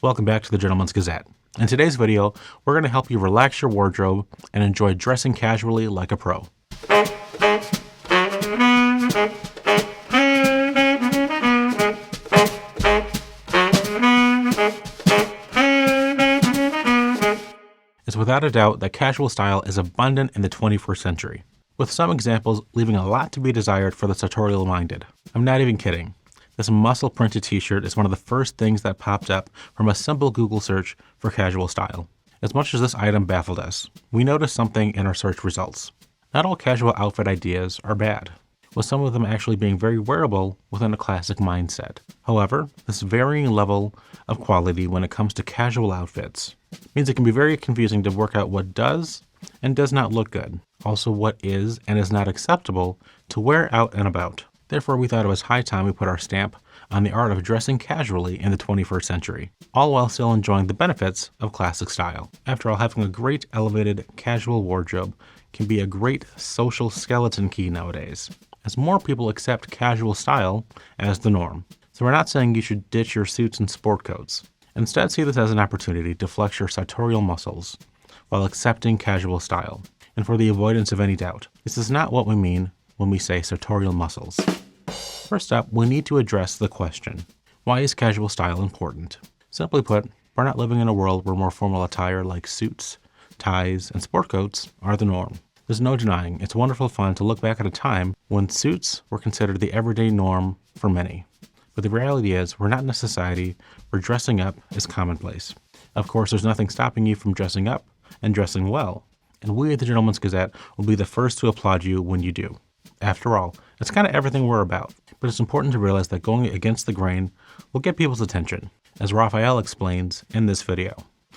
Welcome back to the Gentleman's Gazette. In today's video, we're going to help you relax your wardrobe and enjoy dressing casually like a pro. It's without a doubt that casual style is abundant in the 21st century, with some examples leaving a lot to be desired for the sartorial-minded. I'm not even kidding. This muscle-printed t-shirt is one of the first things that popped up from a simple Google search for casual style. As much as this item baffled us, we noticed something in our search results. Not all casual outfit ideas are bad, with some of them actually being very wearable within a classic mindset. However, this varying level of quality when it comes to casual outfits means it can be very confusing to work out what does and does not look good. Also, what is and is not acceptable to wear out and about. Therefore, we thought it was high time we put our stamp on the art of dressing casually in the 21st century, all while still enjoying the benefits of classic style. After all, having a great elevated casual wardrobe can be a great social skeleton key nowadays, as more people accept casual style as the norm. So we're not saying you should ditch your suits and sport coats. Instead, see this as an opportunity to flex your sartorial muscles while accepting casual style. And for the avoidance of any doubt, this is not what we mean when we say sartorial muscles. First up, we need to address the question, why is casual style important? Simply put, we're not living in a world where more formal attire like suits, ties, and sport coats are the norm. There's no denying it's wonderful fun to look back at a time when suits were considered the everyday norm for many. But the reality is, we're not in a society where dressing up is commonplace. Of course, there's nothing stopping you from dressing up and dressing well, and we at the Gentleman's Gazette will be the first to applaud you when you do. After all, it's kind of everything we're about, but it's important to realize that going against the grain will get people's attention, as Raphael explains in this video.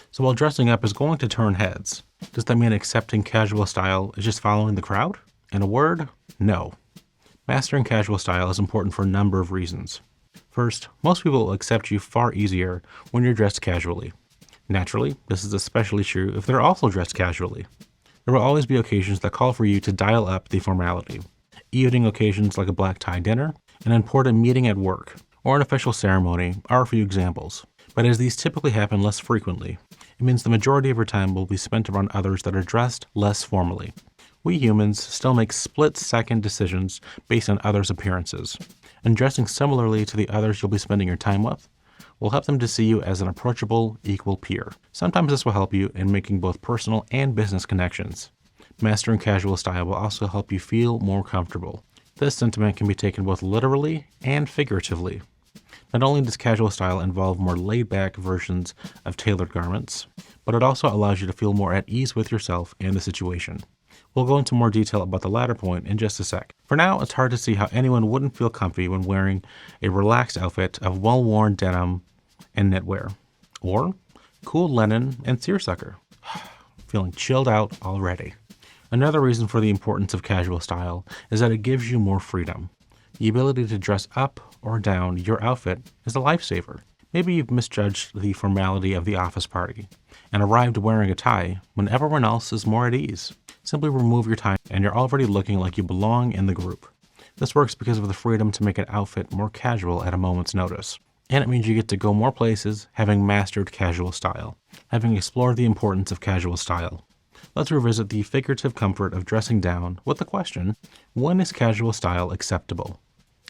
So while dressing up is going to turn heads, does that mean accepting casual style is just following the crowd? In a word, no. Mastering casual style is important for a number of reasons. First, most people will accept you far easier when you're dressed casually. Naturally, this is especially true if they're also dressed casually. There will always be occasions that call for you to dial up the formality. Evening occasions like a black tie dinner, an important meeting at work, or an official ceremony are a few examples. But as these typically happen less frequently, it means the majority of your time will be spent around others that are dressed less formally. We humans still make split-second decisions based on others' appearances, and dressing similarly to the others you'll be spending your time with will help them to see you as an approachable, equal peer. Sometimes this will help you in making both personal and business connections. Mastering casual style will also help you feel more comfortable. This sentiment can be taken both literally and figuratively. Not only does casual style involve more laid-back versions of tailored garments, but it also allows you to feel more at ease with yourself and the situation. We'll go into more detail about the latter point in just a sec. For now, it's hard to see how anyone wouldn't feel comfy when wearing a relaxed outfit of well-worn denim and knitwear, or cool linen and seersucker. Feeling chilled out already. Another reason for the importance of casual style is that it gives you more freedom. The ability to dress up or down your outfit is a lifesaver. Maybe you've misjudged the formality of the office party and arrived wearing a tie when everyone else is more at ease. Simply remove your tie and you're already looking like you belong in the group. This works because of the freedom to make an outfit more casual at a moment's notice. And it means you get to go more places having mastered casual style, having explored the importance of casual style. Let's revisit the figurative comfort of dressing down with the question, when is casual style acceptable?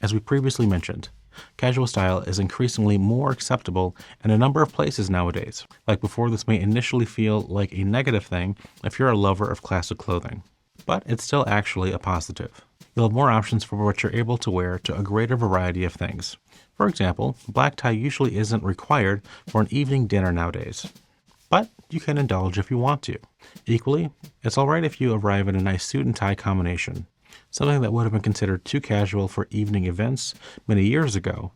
As we previously mentioned, casual style is increasingly more acceptable in a number of places nowadays. Like before, this may initially feel like a negative thing if you're a lover of classic clothing, but it's still actually a positive. You'll have more options for what you're able to wear to a greater variety of things. For example, a black tie usually isn't required for an evening dinner nowadays, but you can indulge if you want to. Equally, it's alright if you arrive in a nice suit and tie combination. Something that would have been considered too casual for evening events many years ago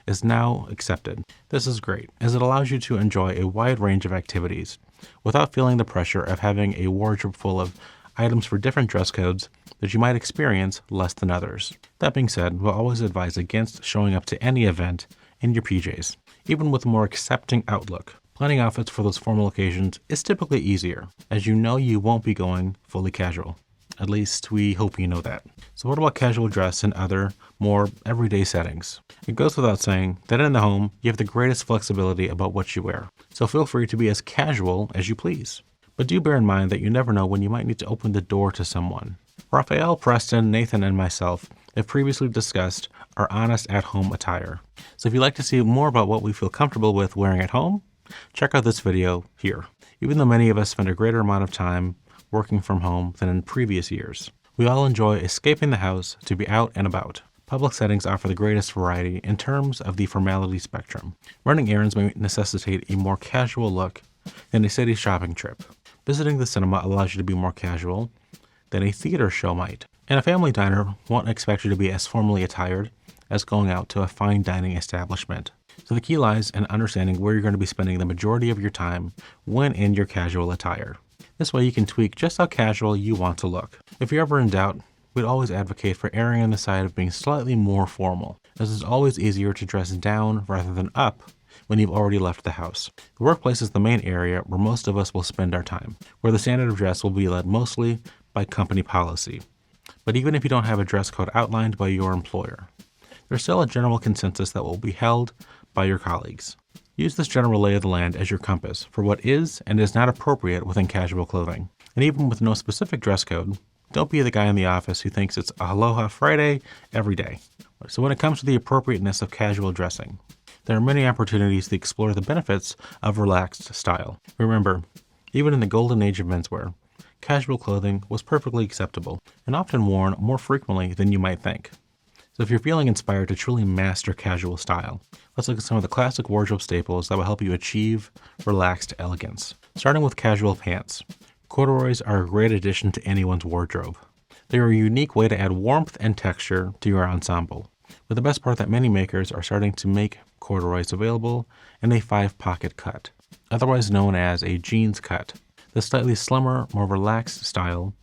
is now accepted. This is great, as it allows you to enjoy a wide range of activities without feeling the pressure of having a wardrobe full of items for different dress codes that you might experience less than others. That being said, we'll always advise against showing up to any event in your PJs, even with a more accepting outlook. Planning outfits for those formal occasions is typically easier, as you know you won't be going fully casual. At least we hope you know that. So what about casual dress in other, more everyday settings? It goes without saying that in the home, you have the greatest flexibility about what you wear. So feel free to be as casual as you please. But do bear in mind that you never know when you might need to open the door to someone. Raphael, Preston, Nathan, and myself have previously discussed our honest at-home attire. So if you'd like to see more about what we feel comfortable with wearing at home, check out this video here. Even though many of us spend a greater amount of time working from home than in previous years, we all enjoy escaping the house to be out and about. Public settings offer the greatest variety in terms of the formality spectrum. Running errands may necessitate a more casual look than a city shopping trip. Visiting the cinema allows you to be more casual than a theater show might. And a family diner won't expect you to be as formally attired as going out to a fine dining establishment. So the key lies in understanding where you're going to be spending the majority of your time when in your casual attire. This way you can tweak just how casual you want to look. If you're ever in doubt, we'd always advocate for erring on the side of being slightly more formal, as it's always easier to dress down rather than up when you've already left the house. The workplace is the main area where most of us will spend our time, where the standard of dress will be led mostly by company policy. But even if you don't have a dress code outlined by your employer, there's still a general consensus that will be held by your colleagues. Use this general lay of the land as your compass for what is and is not appropriate within casual clothing. And even with no specific dress code, don't be the guy in the office who thinks it's Aloha Friday every day. So when it comes to the appropriateness of casual dressing, there are many opportunities to explore the benefits of relaxed style. Remember, even in the golden age of menswear, casual clothing was perfectly acceptable and often worn more frequently than you might think. So if you're feeling inspired to truly master casual style, let's look at some of the classic wardrobe staples that will help you achieve relaxed elegance. Starting with casual pants. Corduroys are a great addition to anyone's wardrobe. They are a unique way to add warmth and texture to your ensemble. But the best part that many makers are starting to make corduroys available in a 5-pocket cut, otherwise known as a jeans cut. The slightly slimmer, more relaxed style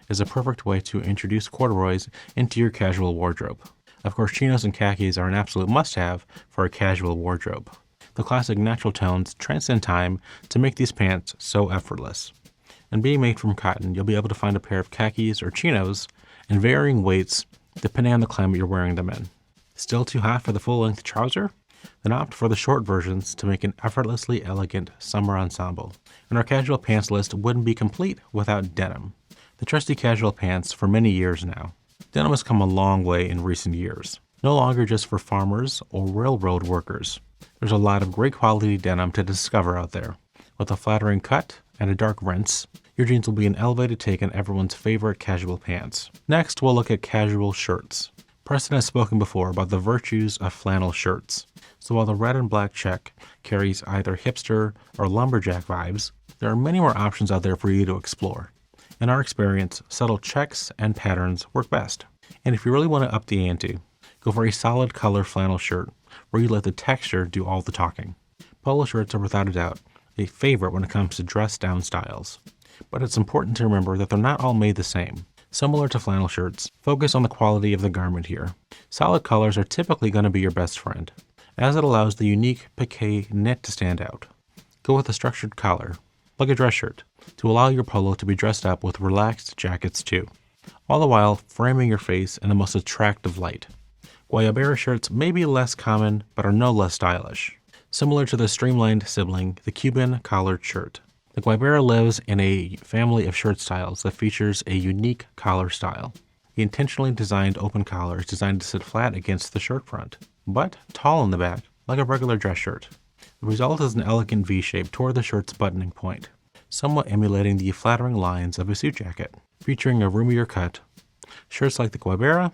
is a perfect way to introduce corduroys into your casual wardrobe. Of course, chinos and khakis are an absolute must-have for a casual wardrobe. The classic natural tones transcend time to make these pants so effortless. And being made from cotton, you'll be able to find a pair of khakis or chinos in varying weights depending on the climate you're wearing them in. Still too hot for the full-length trouser? Then opt for the short versions to make an effortlessly elegant summer ensemble. And our casual pants list wouldn't be complete without denim. The trusty casual pants for many years now. Denim has come a long way in recent years. No longer just for farmers or railroad workers. There's a lot of great quality denim to discover out there. With a flattering cut and a dark rinse, your jeans will be an elevated take on everyone's favorite casual pants. Next, we'll look at casual shirts. Preston has spoken before about the virtues of flannel shirts. So while the red and black check carries either hipster or lumberjack vibes, there are many more options out there for you to explore. In our experience, subtle checks and patterns work best. And if you really want to up the ante, go for a solid color flannel shirt where you let the texture do all the talking. Polo shirts are without a doubt a favorite when it comes to dress down styles. But it's important to remember that they're not all made the same. Similar to flannel shirts, focus on the quality of the garment here. Solid colors are typically going to be your best friend, as it allows the unique piqué knit to stand out. Go with a structured collar, like a dress shirt, to allow your polo to be dressed up with relaxed jackets too, all the while framing your face in the most attractive light. Guayabera shirts may be less common, but are no less stylish. Similar to the streamlined sibling, the Cuban collared shirt. The Guayabera lives in a family of shirt styles that features a unique collar style. The intentionally designed open collar is designed to sit flat against the shirt front, but tall in the back, like a regular dress shirt. The result is an elegant V-shape toward the shirt's buttoning point, somewhat emulating the flattering lines of a suit jacket. Featuring a roomier cut, shirts like the Cubavera,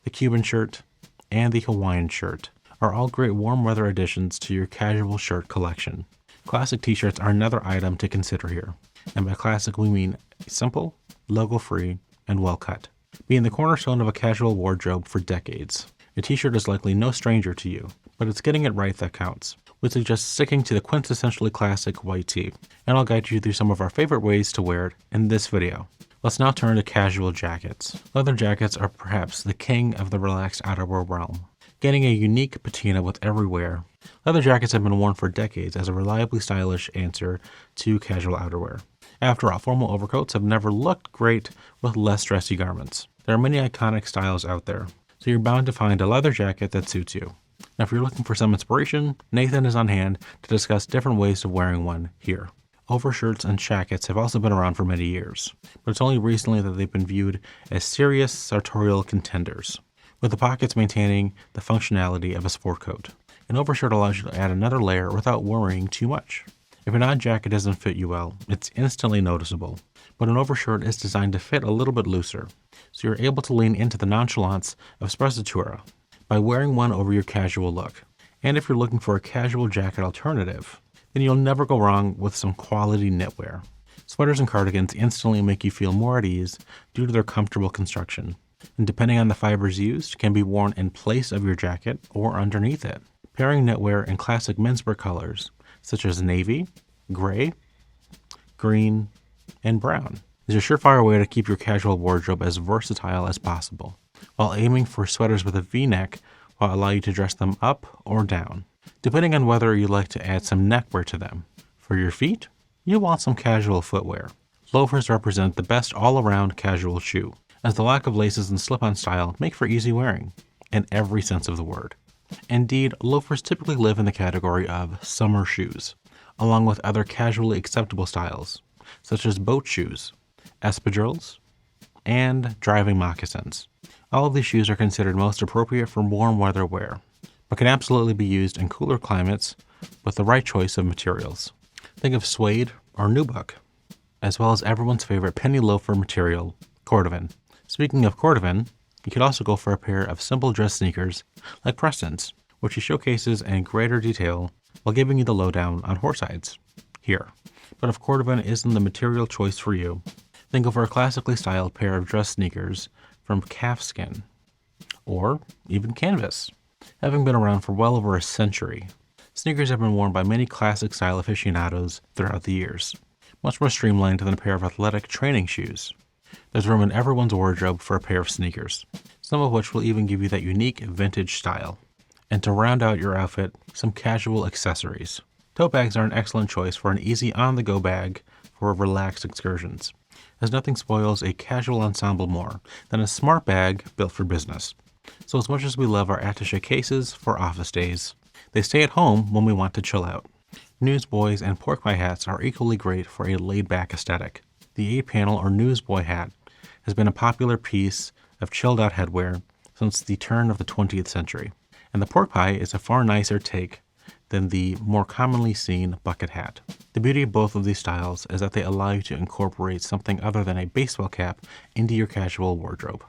the Cuban shirt, and the Hawaiian shirt are all great warm weather additions to your casual shirt collection. Classic t-shirts are another item to consider here. And by classic, we mean simple, logo-free, and well-cut. Being the cornerstone of a casual wardrobe for decades, a t-shirt is likely no stranger to you, but it's getting it right that counts. We suggest sticking to the quintessentially classic white tee, and I'll guide you through some of our favorite ways to wear it in this video. Let's now turn to casual jackets. Leather jackets are perhaps the king of the relaxed outerwear realm, gaining a unique patina with every wear. Leather jackets have been worn for decades as a reliably stylish answer to casual outerwear. After all, formal overcoats have never looked great with less dressy garments. There are many iconic styles out there, so you're bound to find a leather jacket that suits you. Now, if you're looking for some inspiration, Nathan is on hand to discuss different ways of wearing one here. Overshirts and jackets have also been around for many years, but it's only recently that they've been viewed as serious sartorial contenders, with the pockets maintaining the functionality of a sport coat. An overshirt allows you to add another layer without worrying too much. If an odd jacket doesn't fit you well, it's instantly noticeable, but an overshirt is designed to fit a little bit looser, so you're able to lean into the nonchalance of sprezzatura by wearing one over your casual look. And if you're looking for a casual jacket alternative, then you'll never go wrong with some quality knitwear. Sweaters and cardigans instantly make you feel more at ease due to their comfortable construction, and depending on the fibers used, can be worn in place of your jacket or underneath it. Pairing knitwear in classic menswear colors, such as navy, gray, green, and brown, is a surefire way to keep your casual wardrobe as versatile as possible, while aiming for sweaters with a V-neck will allow you to dress them up or down, depending on whether you like to add some neckwear to them. For your feet, you'll want some casual footwear. Loafers represent the best all-around casual shoe, as the lack of laces and slip-on style make for easy wearing, in every sense of the word. Indeed, loafers typically live in the category of summer shoes, along with other casually acceptable styles, such as boat shoes, espadrilles, and driving moccasins. All of these shoes are considered most appropriate for warm weather wear, but can absolutely be used in cooler climates with the right choice of materials. Think of suede or nubuck, as well as everyone's favorite penny loafer material, cordovan. Speaking of cordovan, you could also go for a pair of simple dress sneakers like Preston's, which he showcases in greater detail while giving you the lowdown on horsesides here. But if cordovan isn't the material choice for you, then go for a classically styled pair of dress sneakers from calfskin, or even canvas. Having been around for well over a century, sneakers have been worn by many classic style aficionados throughout the years, much more streamlined than a pair of athletic training shoes. There's room in everyone's wardrobe for a pair of sneakers, some of which will even give you that unique vintage style. And to round out your outfit, some casual accessories. Tote bags are an excellent choice for an easy on-the-go bag for relaxed excursions, as nothing spoils a casual ensemble more than a smart bag built for business. So as much as we love our attaché cases for office days, they stay at home when we want to chill out. Newsboys and pork pie hats are equally great for a laid-back aesthetic. The 8-panel or newsboy hat has been a popular piece of chilled-out headwear since the turn of the 20th century, and the pork pie is a far nicer take than the more commonly seen bucket hat. The beauty of both of these styles is that they allow you to incorporate something other than a baseball cap into your casual wardrobe.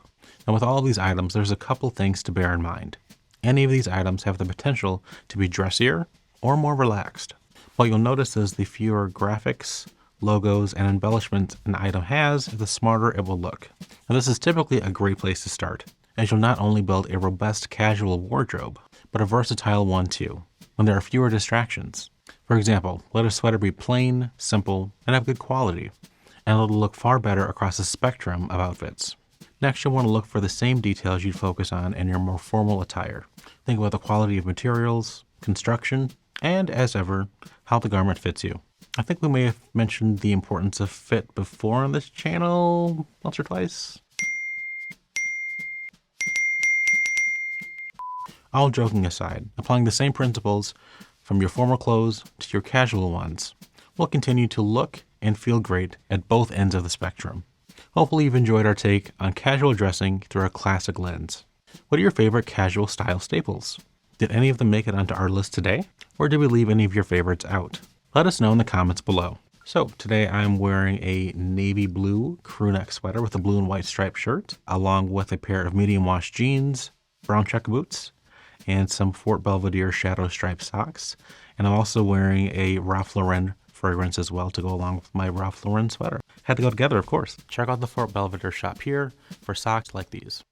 And with all of these items, there's a couple things to bear in mind. Any of these items have the potential to be dressier or more relaxed. What you'll notice is the fewer graphics, logos, and embellishments an item has, the smarter it will look. And this is typically a great place to start, as you'll not only build a robust casual wardrobe, but a versatile one too, when there are fewer distractions. For example, let a sweater be plain, simple, and have good quality, and it'll look far better across a spectrum of outfits. Next, you'll want to look for the same details you'd focus on in your more formal attire. Think about the quality of materials, construction, and, as ever, how the garment fits you. I think we may have mentioned the importance of fit before on this channel once or twice. All joking aside, applying the same principles from your formal clothes to your casual ones will continue to look and feel great at both ends of the spectrum. Hopefully you've enjoyed our take on casual dressing through a classic lens. What are your favorite casual style staples? Did any of them make it onto our list today? Or did we leave any of your favorites out? Let us know in the comments below. So today I'm wearing a navy blue crewneck sweater with a blue and white striped shirt, along with a pair of medium wash jeans, brown check boots, and some Fort Belvedere shadow striped socks. And I'm also wearing a Ralph Lauren fragrance as well to go along with my Ralph Lauren sweater. Had to go together, of course. Check out the Fort Belvedere shop here for socks like these.